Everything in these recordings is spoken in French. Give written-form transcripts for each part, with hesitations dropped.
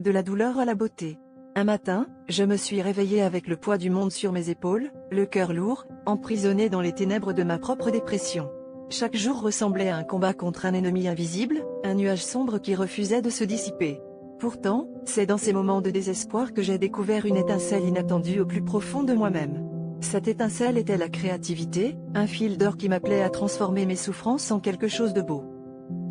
de la douleur à la beauté. Un matin, je me suis réveillée avec le poids du monde sur mes épaules, le cœur lourd, emprisonnée dans les ténèbres de ma propre dépression. Chaque jour ressemblait à un combat contre un ennemi invisible, un nuage sombre qui refusait de se dissiper. Pourtant, c'est dans ces moments de désespoir que j'ai découvert une étincelle inattendue au plus profond de moi-même. Cette étincelle était la créativité, un fil d'or qui m'appelait à transformer mes souffrances en quelque chose de beau.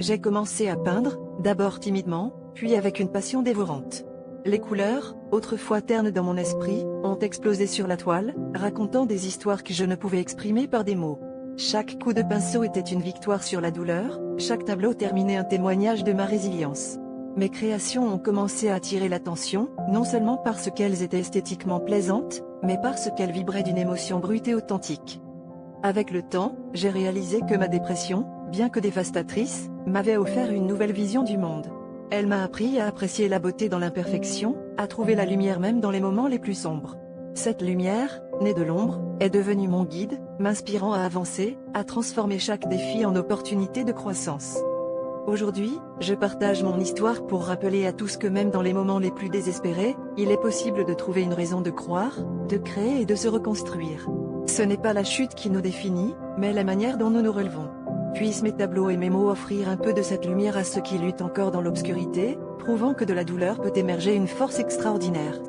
J'ai commencé à peindre, d'abord timidement, puis avec une passion dévorante. Les couleurs, autrefois ternes dans mon esprit, ont explosé sur la toile, racontant des histoires que je ne pouvais exprimer par des mots. Chaque coup de pinceau était une victoire sur la douleur, chaque tableau terminait un témoignage de ma résilience. Mes créations ont commencé à attirer l'attention, non seulement parce qu'elles étaient esthétiquement plaisantes, mais parce qu'elles vibraient d'une émotion brute et authentique. Avec le temps, j'ai réalisé que ma dépression, bien que dévastatrice, m'avait offert une nouvelle vision du monde. Elle m'a appris à apprécier la beauté dans l'imperfection, à trouver la lumière même dans les moments les plus sombres. Cette lumière, née de l'ombre, est devenue mon guide, m'inspirant à avancer, à transformer chaque défi en opportunité de croissance. Aujourd'hui, je partage mon histoire pour rappeler à tous que même dans les moments les plus désespérés, il est possible de trouver une raison de croire, de créer et de se reconstruire. Ce n'est pas la chute qui nous définit, mais la manière dont nous nous relevons. Puissent mes tableaux et mes mots offrir un peu de cette lumière à ceux qui luttent encore dans l'obscurité, prouvant que de la douleur peut émerger une force extraordinaire.